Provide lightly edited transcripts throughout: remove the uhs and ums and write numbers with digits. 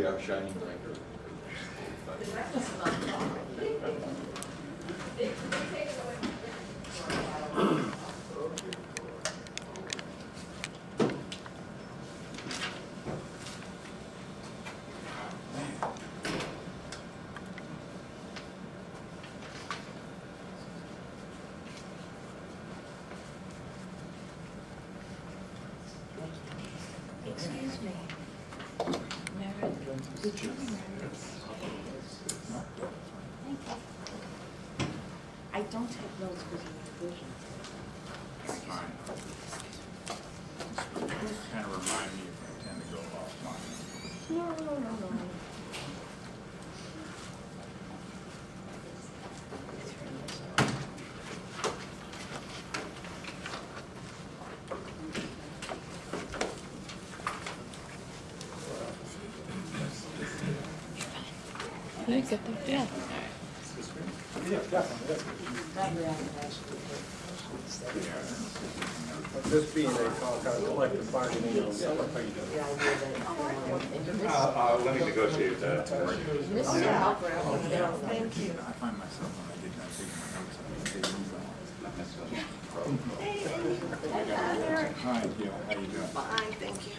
we are shining light. Excuse me. Marick, did you Marick? Thank you. I don't take notes because of my vision. That's fine. Kind of remind me if I tend to go offline. No. You get them? Yeah. This being a collective bargaining. The idea that Let me negotiate that. Mr. Helper, thank you. I find myself when I did not take my notes, they move on. Hi, Gil, how you doing? Fine, thank you.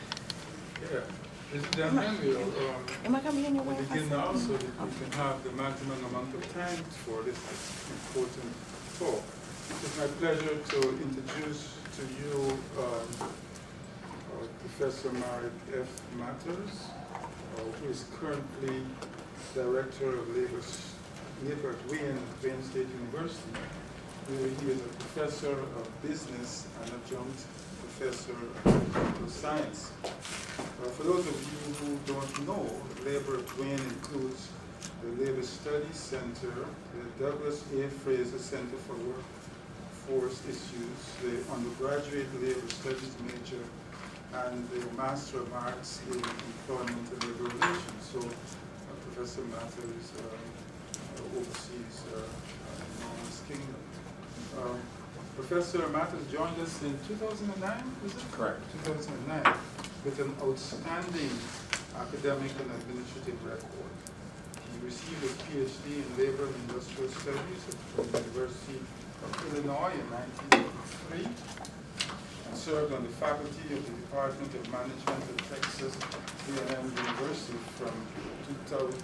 Yeah, Mr. Gentleman, we'll Am I coming in your way? begin now so that we can have the maximum amount of time for this important talk. It's my pleasure to introduce to you Professor Marick F. Matters, who is currently Director of Labor at Wayne State University, where he is a Professor of Business and Adjunct Professor of Political Science. For those of you who don't know, Labor at Wayne includes the Labor Studies Center, the Douglas A. Fraser Center for Workforce Issues, the undergraduate Labor Studies major, and the Master of Arts in Employment and Labor Relations. So Professor Matters oversees Norman's Kingdom. Professor Matters joined us in 2009, is it? Correct. 2009, with an outstanding academic and administrative record. He received his PhD in Labor and Industrial Studies at the University of Illinois in 1983, and served on the faculty of the Department of Management at Texas A&M University from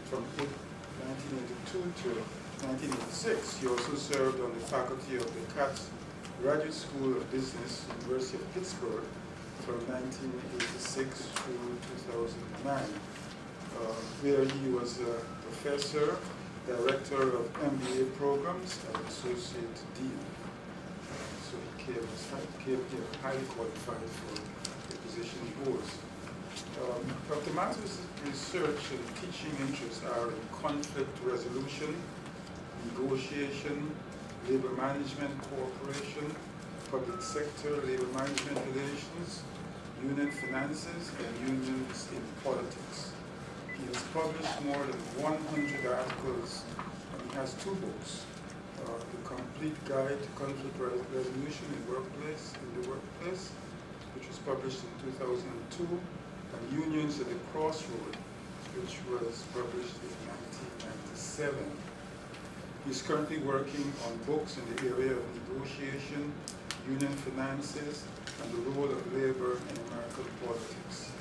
1982 to 1986. He also served on the faculty of the Katz Graduate School of Business, University of Pittsburgh, from 1986 to 2009, where he was a professor, director of MBA programs, and associate dean. So he came here highly qualified for the position he holds. Dr. Matters' research and teaching interests are in conflict resolution, negotiation, labor management cooperation, public sector labor management relations, union finances, and unions in politics. He has published more than 100 articles, and he has 2 books. The Complete Guide to Conflict Resolution in the Workplace, which was published in 2002, and Unions at the Crossroad, which was published in 1997. He's currently working on books in the area of negotiation, union finances, and the role of labor in American politics.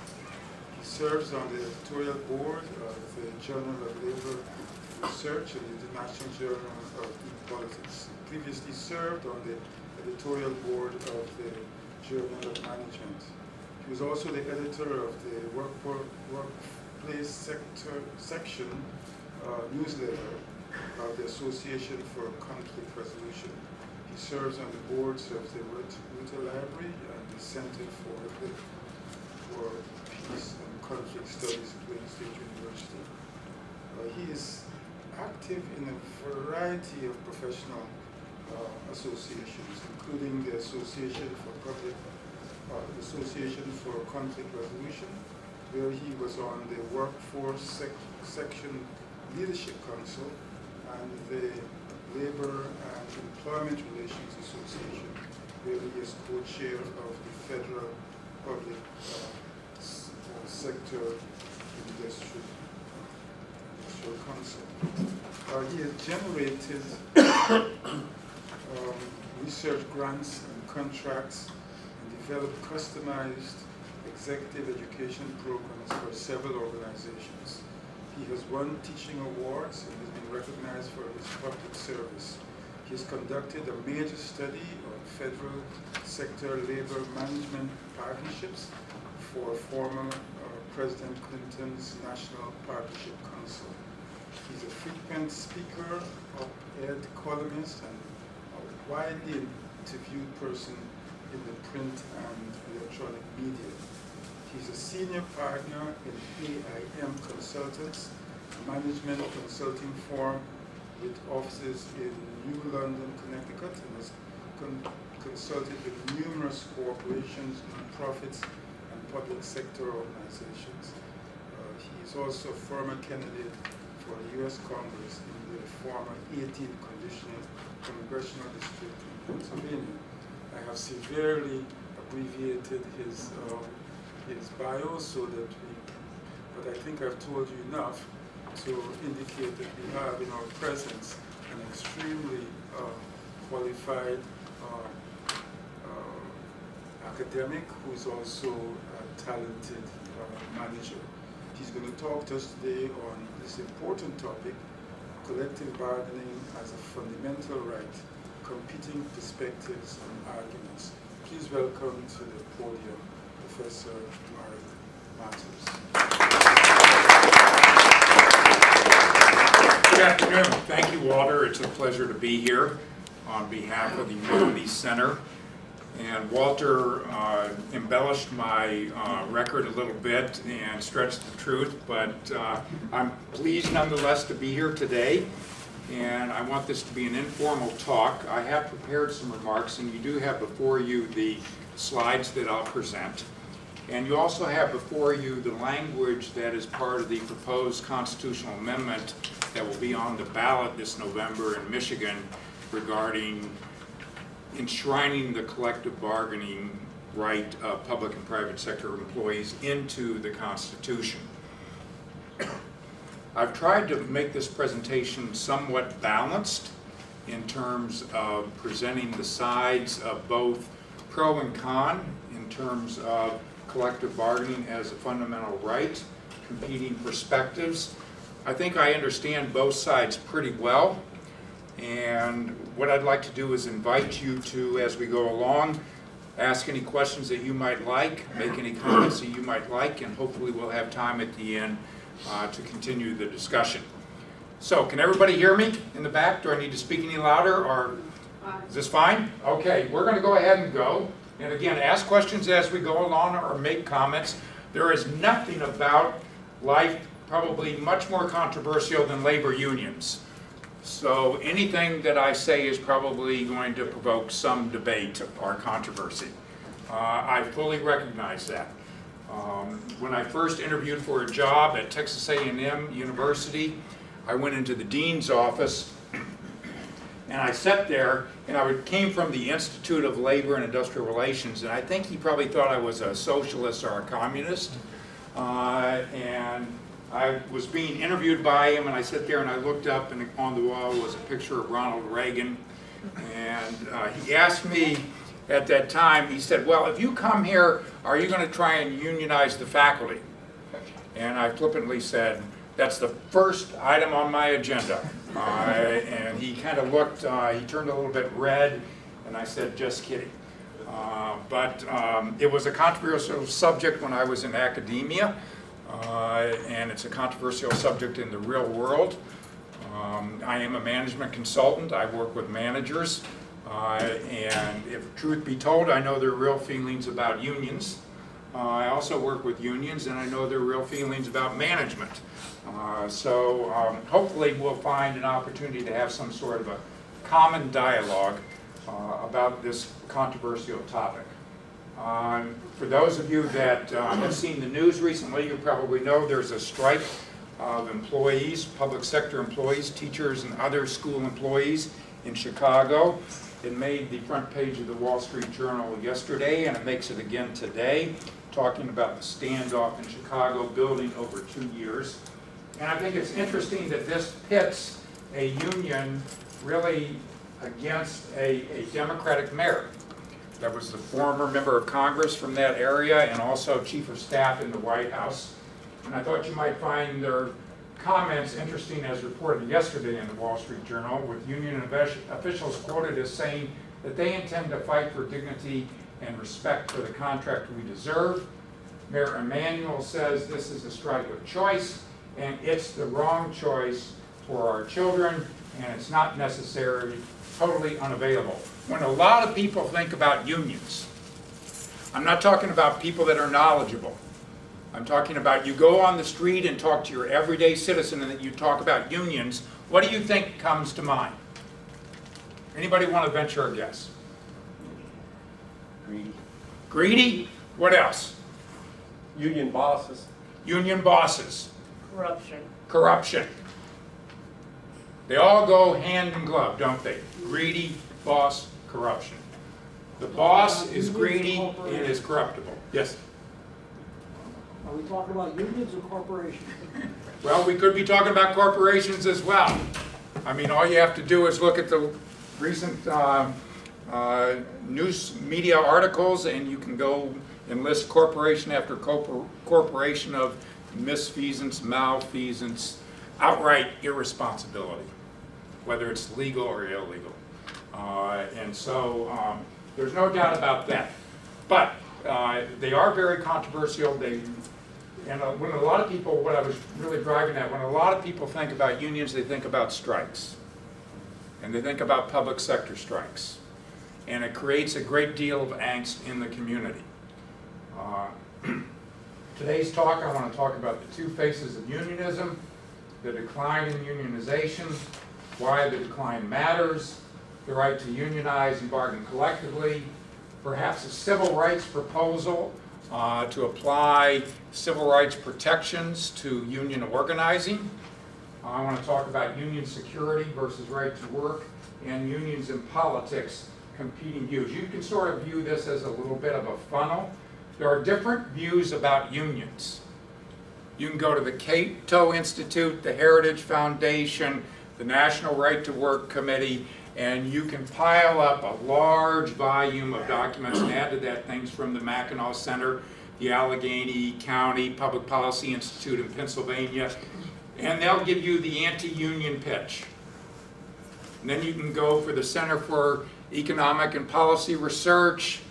He serves on the editorial board of the Journal of Labor Research and the International Journal of E-Politics. He previously served on the editorial board of the Journal of Management. He was also the editor of the Workplace section newsletter of the Association for Conflict Resolution. He serves on the boards of the Ruther Library and the Center for Peace and Conflict Studies at Wayne State University. He is active in a variety of professional associations, including the Association for Conflict Resolution, where he was on the Workforce Section Leadership Council and the Labor and Employment Relations Association, where he is co-chair of the Federal Public Sector Industry Constitutional Council. He has generated research grants and contracts and developed customized executive education programs for several organizations. He has won teaching awards and has been recognized for his public service. He has conducted a major study on federal sector labor management partnerships for former President Clinton's National Partnership Council. He's a frequent speaker, op-ed columnist, and a widely interviewed person in the print and electronic media. He's a senior partner in AIM Consultants, a management consulting firm with offices in New London, Connecticut, and has consulted with numerous corporations, non-profits, and public sector organizations. He is also a former candidate for the U.S. Congress in the former 18th Congressional District in Pennsylvania. I have severely abbreviated his bio so that but I think I've told you enough to indicate that we have in our presence an extremely qualified academic who is also a talented manager. He's going to talk to us today on this important topic, collective bargaining as a fundamental right, competing perspectives and arguments. Please welcome to the podium Professor Marick. Good afternoon. Thank you, Walter. It's a pleasure to be here on behalf of the Humanities Center. And Walter embellished my record a little bit and stretched the truth, but I'm pleased nonetheless to be here today. And I want this to be an informal talk. I have prepared some remarks, and you do have before you the slides that I'll present. And you also have before you the language that is part of the proposed constitutional amendment that will be on the ballot this November in Michigan regarding enshrining the collective bargaining right of public and private sector employees into the Constitution. I've tried to make this presentation somewhat balanced in terms of presenting the sides of both pro and con in terms of collective bargaining as a fundamental right, competing perspectives. I think I understand both sides pretty well, and what I'd like to do is invite you to, as we go along, ask any questions that you might like, make any comments that you might like, and hopefully we'll have time at the end to continue the discussion. So, can everybody hear me in the back? Do I need to speak any louder, or is this fine? Okay, we're going to go ahead and go. And again, ask questions as we go along or make comments. There is nothing about life probably much more controversial than labor unions. So anything that I say is probably going to provoke some debate or controversy. I fully recognize that. When I first interviewed for a job at Texas A&M University, I went into the dean's office and I sat there, and I came from the Institute of Labor and Industrial Relations, and I think he probably thought I was a socialist or a communist. And I was being interviewed by him, and I sat there and I looked up, and on the wall was a picture of Ronald Reagan. And he asked me at that time, he said, well, if you come here, are you going to try and unionize the faculty? And I flippantly said, that's the first item on my agenda. And he kind of looked, he turned a little bit red, and I said, just kidding. But it was a controversial subject when I was in academia, and it's a controversial subject in the real world. I am a management consultant. I work with managers, and if truth be told, I know their real feelings about unions. I also work with unions, and I know their real feelings about management. So hopefully we'll find an opportunity to have some sort of a common dialogue about this controversial topic. For those of you that have seen the news recently, you probably know there's a strike of employees, public sector employees, teachers and other school employees in Chicago. It made the front page of the Wall Street Journal yesterday, and it makes it again today, talking about the standoff in Chicago building over 2 years. And I think it's interesting that this pits a union really against a Democratic mayor. That was the former member of Congress from that area and also chief of staff in the White House. And I thought you might find their comments interesting as reported yesterday in the Wall Street Journal, with union officials quoted as saying that they intend to fight for dignity and respect for the contract we deserve. Mayor Emanuel says this is a strike of choice, and it's the wrong choice for our children, and it's not necessary, totally unavailable. When a lot of people think about unions, I'm not talking about people that are knowledgeable. I'm talking about you go on the street and talk to your everyday citizen and you talk about unions, what do you think comes to mind? Anybody want to venture a guess? Greedy. Greedy? What else? Union bosses. Union bosses. Corruption. Corruption. They all go hand in glove, don't they? Greedy, boss, corruption. The boss is greedy and is corruptible. Yes? Are we talking about unions or corporations? Well, we could be talking about corporations as well. I mean, all you have to do is look at the recent news media articles, and you can go and list corporation after corporation of misfeasance, malfeasance, outright irresponsibility, whether it's legal or illegal. And so there's no doubt about that. But they are very controversial. When a lot of people, what I was really driving at, when a lot of people think about unions, they think about strikes. And they think about public sector strikes. And it creates a great deal of angst in the community. Today's talk, I want to talk about the two faces of unionism, the decline in unionization, why the decline matters, the right to unionize and bargain collectively, perhaps a civil rights proposal to apply civil rights protections to union organizing. I want to talk about union security versus right to work, and unions in politics, competing views. You can sort of view this as a little bit of a funnel. There are different views about unions. You can go to the Cato Institute, the Heritage Foundation, the National Right to Work Committee, and you can pile up a large volume of documents and add to that things from the Mackinac Center, the Allegheny County Public Policy Institute in Pennsylvania, and they'll give you the anti-union pitch. And then you can go for the Center for Economic and Policy Research,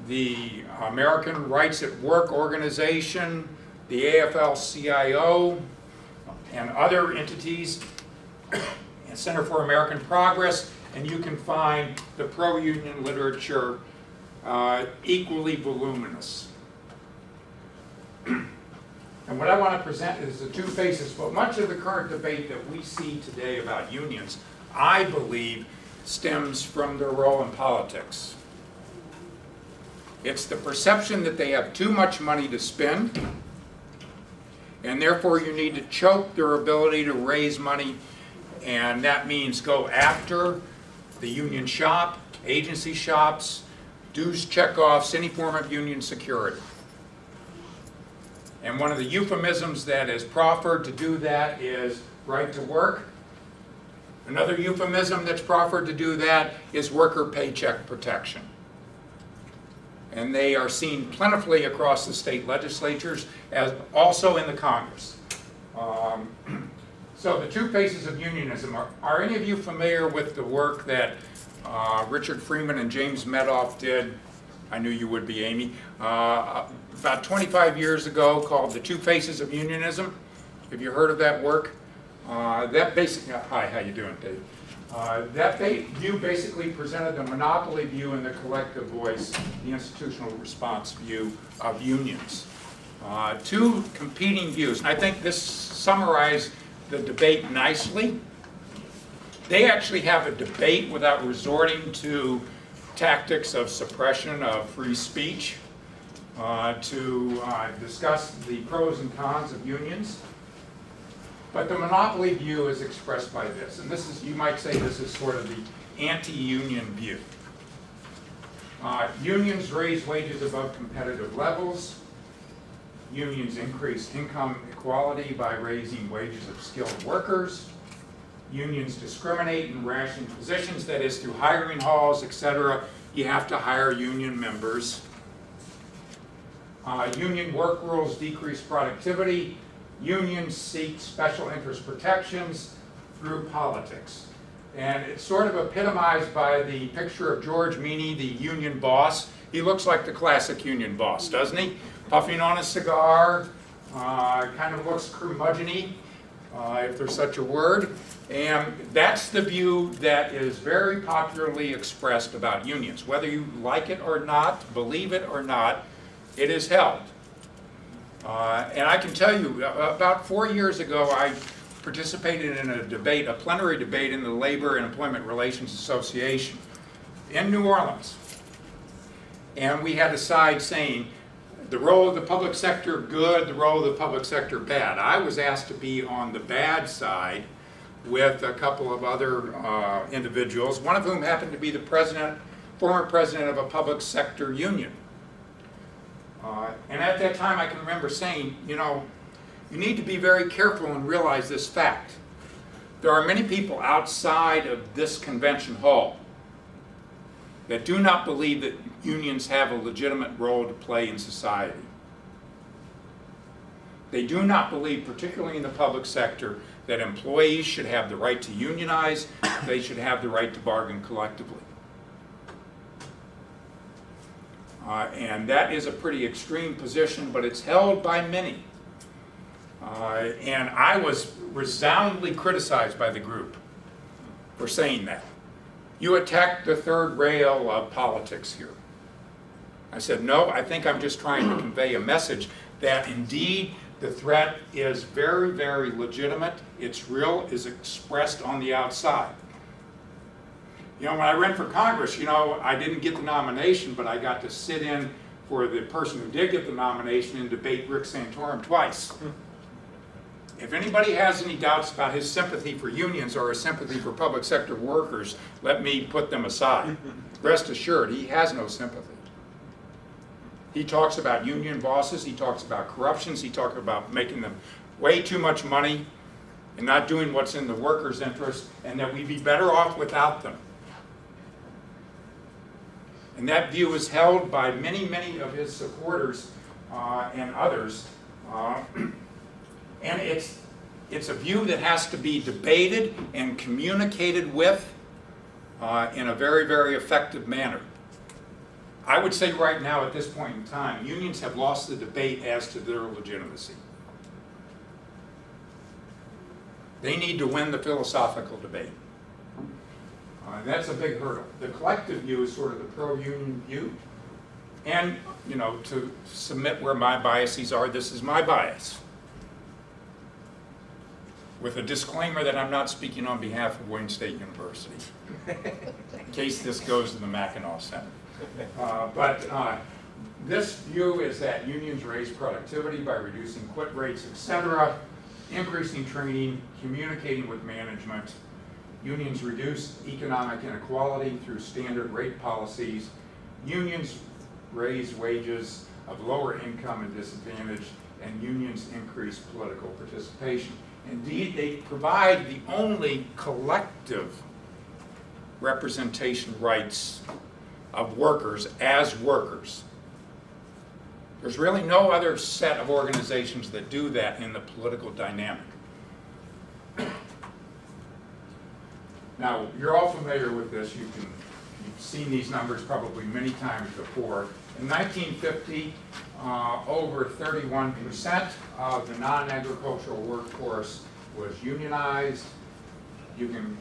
the American Rights at Work Organization, the AFL-CIO, and other entities, and Center for American Progress, and you can find the pro-union literature equally voluminous. And what I want to present is the two faces, but much of the current debate that we see today about unions, I believe, stems from their role in politics. It's the perception that they have too much money to spend, and therefore you need to choke their ability to raise money, and that means go after the union shop, agency shops, dues checkoffs, any form of union security. And one of the euphemisms that is proffered to do that is right to work. Another euphemism that's proffered to do that is worker paycheck protection. And they are seen plentifully across the state legislatures, as also in the Congress. So the two faces of unionism, are any of you familiar with the work that Richard Freeman and James Medoff did? I knew you would be, Amy. About 25 years ago, called The Two Faces of Unionism. Have you heard of that work? That basically, hi, how you doing, Dave? That view basically presented the monopoly view and the collective voice, the institutional response view of unions. Two competing views. And I think this summarized the debate nicely. They actually have a debate without resorting to tactics of suppression of free speech to discuss the pros and cons of unions. But the monopoly view is expressed by this, and this is, you might say this is sort of the anti-union view. Unions raise wages above competitive levels. Unions increase income equality by raising wages of skilled workers. Unions discriminate in rationing positions, that is through hiring halls, etc. You have to hire union members. Union work rules decrease productivity. Unions seek special interest protections through politics. And it's sort of epitomized by the picture of George Meany, the union boss. He looks like the classic union boss, doesn't he? Puffing on a cigar, kind of looks curmudgeon-y, if there's such a word. And that's the view that is very popularly expressed about unions. Whether you like it or not, believe it or not, it is held. And I can tell you, about 4 years ago, I participated in a debate, a plenary debate in the Labor and Employment Relations Association in New Orleans. And we had a side saying, the role of the public sector good, the role of the public sector bad. I was asked to be on the bad side with a couple of other individuals, one of whom happened to be the former president of a public sector union. And at that time I can remember saying, you know, you need to be very careful and realize this fact. There are many people outside of this convention hall that do not believe that unions have a legitimate role to play in society. They do not believe, particularly in the public sector, that employees should have the right to unionize, they should have the right to bargain collectively. And that is a pretty extreme position, but it's held by many. And I was resoundingly criticized by the group for saying that. You attacked the third rail of politics here. I said, no, I think I'm just trying to convey a message that indeed the threat is very, very legitimate. It's real, is expressed on the outside. You know, when I ran for Congress, you know, I didn't get the nomination, but I got to sit in for the person who did get the nomination and debate Rick Santorum twice. If anybody has any doubts about his sympathy for unions or his sympathy for public sector workers, let me put them aside. Rest assured, he has no sympathy. He talks about union bosses, he talks about corruptions, he talks about making them way too much money and not doing what's in the workers' interest, and that we'd be better off without them. And that view is held by many, many of his supporters and others. And it's a view that has to be debated and communicated with in a very, very effective manner. I would say right now at this point in time, unions have lost the debate as to their legitimacy. They need to win the philosophical debate. That's a big hurdle. The collective view is sort of the pro-union view. And, you know, to submit where my biases are, this is my bias. With a disclaimer that I'm not speaking on behalf of Wayne State University, in case this goes to the Mackinac Center. This view is that unions raise productivity by reducing quit rates, etc., increasing training, communicating with management. Unions reduce economic inequality through standard rate policies. Unions raise wages of lower income and disadvantaged, and unions increase political participation. Indeed, they provide the only collective representation rights of workers as workers. There's really no other set of organizations that do that in the political dynamic. Now, you're all familiar with this. You've seen these numbers probably many times before. In 1950, over 31% of the non-agricultural workforce was unionized. You can